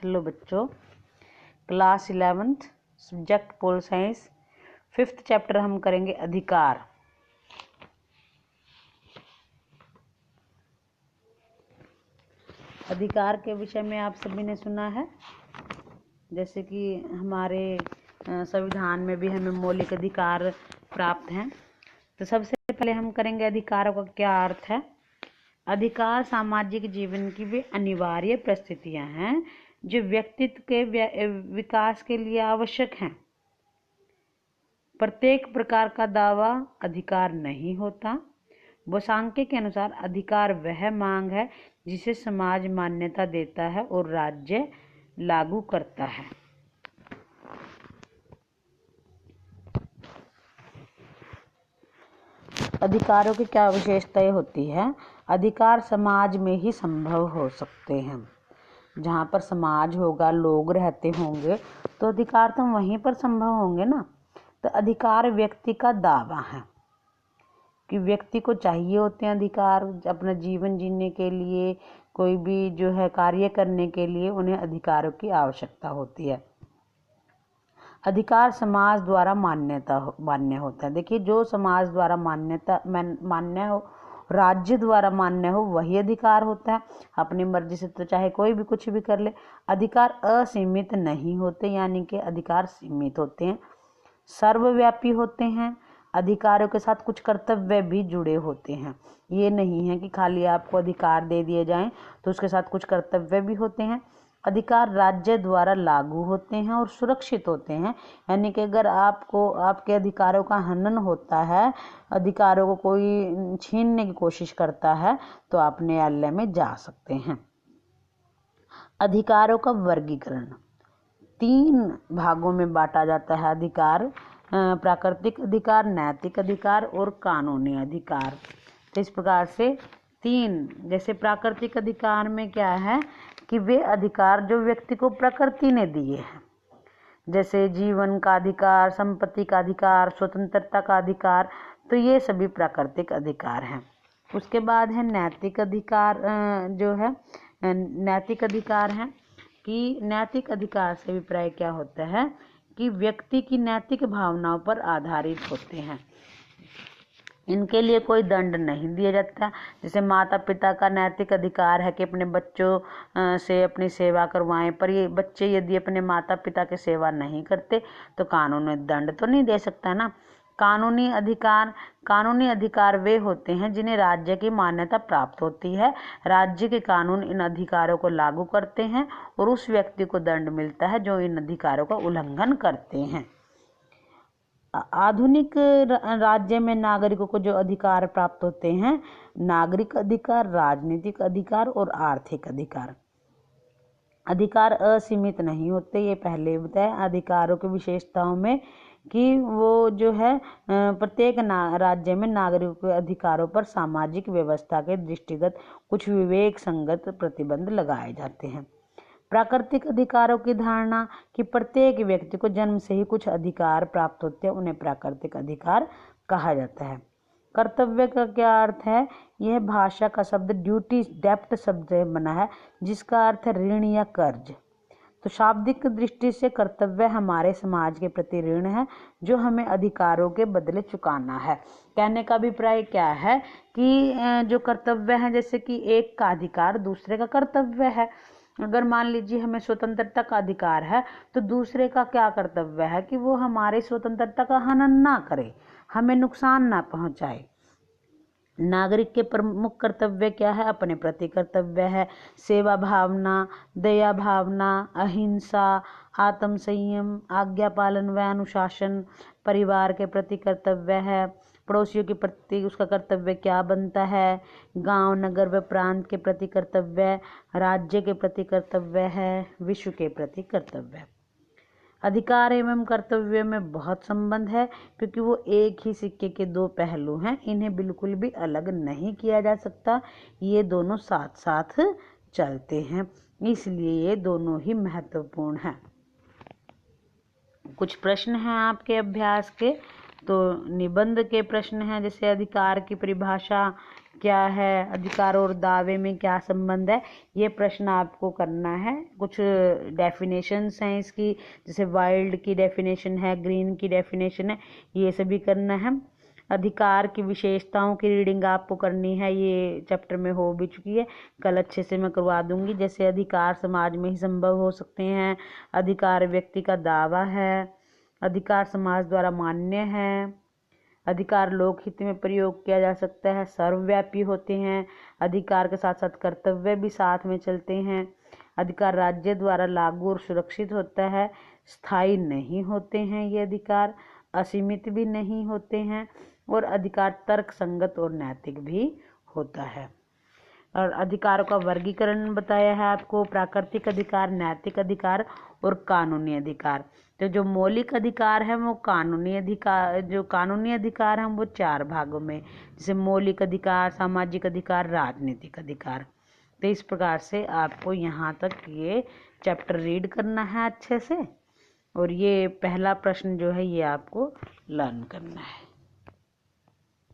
लो बच्चों, class 11th subject pol science 5th chapter हम करेंगे अधिकार। अधिकार के विषय में आप सभी ने सुना है, जैसे कि हमारे संविधान में भी हमें मौलिक अधिकार प्राप्त हैं। तो सबसे पहले हम करेंगे अधिकारों का क्या अर्थ है। अधिकार सामाजिक जीवन की वे अनिवार्य परिस्थितियां हैं जो व्यक्तित्व के विकास के लिए आवश्यक हैं। प्रत्येक प्रकार का दावा अधिकार नहीं होता। बोसांके के अनुसार अधिकार वह मांग है जिसे समाज मान्यता देता है और राज्य लागू करता है। अधिकारों की क्या विशेषताएं होती है। अधिकार समाज में ही संभव हो सकते हैं। जहाँ पर समाज होगा, लोग रहते होंगे, तो अधिकार तो वहीं पर संभव होंगे ना। तो अधिकार व्यक्ति का दावा है कि व्यक्ति को चाहिए होते हैं अधिकार अपना जीवन जीने के लिए, कोई भी जो है कार्य करने के लिए उन्हें अधिकारों की आवश्यकता होती है। अधिकार समाज द्वारा मान्य होता है। देखिए, जो समाज द्वारा मान्य हो, राज्य द्वारा मान्य हो, वही अधिकार होता है। अपनी मर्जी से तो चाहे कोई भी कुछ भी कर ले। अधिकार असीमित नहीं होते, यानी कि अधिकार सीमित होते हैं, सर्वव्यापी होते हैं। अधिकारों के साथ कुछ कर्तव्य भी जुड़े होते हैं। ये नहीं है कि खाली आपको अधिकार दे दिए जाएं, तो उसके साथ कुछ कर्तव्य भी होते हैं। अधिकार राज्य द्वारा लागू होते हैं और सुरक्षित होते हैं, यानी कि अगर आपको आपके अधिकारों का हनन होता है, अधिकारों को कोई छीनने की कोशिश करता है, तो आप न्यायालय में जा सकते हैं। अधिकारों का वर्गीकरण 3 भागों में बांटा जाता है। अधिकार प्राकृतिक अधिकार, नैतिक अधिकार और कानूनी अधिकार। तो इस प्रकार से 3, जैसे प्राकृतिक अधिकार में क्या है कि वे अधिकार जो व्यक्ति को प्रकृति ने दिए हैं, जैसे जीवन का अधिकार, संपत्ति का अधिकार, स्वतंत्रता का अधिकार, तो ये सभी प्राकृतिक अधिकार हैं। उसके बाद है नैतिक अधिकार। जो है नैतिक अधिकार है कि नैतिक अधिकार से अभिप्राय क्या होता है कि व्यक्ति की नैतिक भावनाओं पर आधारित होते हैं। इनके लिए कोई दंड नहीं दिया जाता। जैसे माता पिता का नैतिक अधिकार है कि अपने बच्चों से अपनी सेवा करवाएं, पर ये बच्चे यदि अपने माता पिता की सेवा नहीं करते तो कानून में दंड तो नहीं दे सकता ना। कानूनी अधिकार वे होते हैं जिन्हें राज्य की मान्यता प्राप्त होती है। राज्य के कानून इन अधिकारों को लागू करते हैं और उस व्यक्ति को दंड मिलता है जो इन अधिकारों का उल्लंघन करते हैं। आधुनिक राज्य में नागरिकों को जो अधिकार प्राप्त होते हैं, नागरिक अधिकार, राजनीतिक अधिकार और आर्थिक अधिकार। अधिकार असीमित नहीं होते, ये पहले बताया। अधिकारों की विशेषताओं में कि वो जो है प्रत्येक राज्य में नागरिकों के अधिकारों पर सामाजिक व्यवस्था के दृष्टिगत कुछ विवेक संगत प्रतिबंध लगाए जाते हैं। प्राकृतिक अधिकारों की धारणा कि प्रत्येक व्यक्ति को जन्म से ही कुछ अधिकार प्राप्त होते हैं, उन्हें प्राकृतिक अधिकार कहा जाता है। कर्तव्य का क्या अर्थ है। यह भाषा का शब्द ड्यूटी डेप्ट शब्द से बना है, जिसका अर्थ है ऋण या कर्ज। तो शाब्दिक दृष्टि से कर्तव्य हमारे समाज के प्रति ऋण है जो हमें अधिकारों के बदले चुकाना है। कहने का अभिप्राय क्या है कि जो कर्तव्य है, जैसे कि एक का अधिकार दूसरे का कर्तव्य है। अगर मान लीजिए हमें स्वतंत्रता का अधिकार है, तो दूसरे का क्या कर्तव्य है कि वो हमारी स्वतंत्रता का हनन ना करे, हमें नुकसान ना पहुंचाए। नागरिक के प्रमुख कर्तव्य क्या है। अपने प्रति कर्तव्य है सेवा भावना, दया भावना, अहिंसा, आत्म संयम, आज्ञा पालन व अनुशासन। परिवार के प्रति कर्तव्य है। पड़ोसियों के प्रति उसका कर्तव्य क्या बनता है। गांव, नगर व प्रांत के प्रति कर्तव्य, राज्य के प्रति कर्तव्य है, विश्व के प्रति कर्तव्य। अधिकार एवं कर्तव्य में बहुत संबंध है, क्योंकि वो एक ही सिक्के के 2 पहलू हैं। इन्हें बिल्कुल भी अलग नहीं किया जा सकता। ये दोनों साथ साथ चलते हैं, इसलिए ये दोनों ही महत्वपूर्ण हैं। कुछ प्रश्न हैं आपके अभ्यास के। तो निबंध के प्रश्न हैं, जैसे अधिकार की परिभाषा क्या है, अधिकार और दावे में क्या संबंध है, ये प्रश्न आपको करना है। कुछ डेफिनेशंस हैं इसकी, जैसे वाइल्ड की डेफिनेशन है, ग्रीन की डेफिनेशन है, ये सभी करना है। अधिकार की विशेषताओं की रीडिंग आपको करनी है, ये चैप्टर में हो भी चुकी है, कल अच्छे से मैं करवा दूंगी। जैसे अधिकार समाज में ही संभव हो सकते हैं, अधिकार व्यक्ति का दावा है, अधिकार समाज द्वारा मान्य है, अधिकार लोकहित में प्रयोग किया जा सकता है, सर्वव्यापी होते हैं, अधिकार के साथ साथ कर्तव्य भी साथ में चलते हैं, अधिकार राज्य द्वारा लागू और सुरक्षित होता है, स्थायी नहीं होते हैं ये अधिकार, असीमित भी नहीं होते हैं, और अधिकार तर्क संगत और नैतिक भी होता है। और अधिकारों का वर्गीकरण बताया है आपको, प्राकृतिक अधिकार, नैतिक अधिकार और कानूनी अधिकार। तो जो मौलिक अधिकार है वो कानूनी अधिकार, जो कानूनी अधिकार हैं वो 4 भागों में, जैसे मौलिक अधिकार, सामाजिक अधिकार, राजनीतिक अधिकार। तो इस प्रकार से आपको यहाँ तक ये चैप्टर रीड करना है अच्छे से, और ये पहला प्रश्न जो है ये आपको लर्न करना है।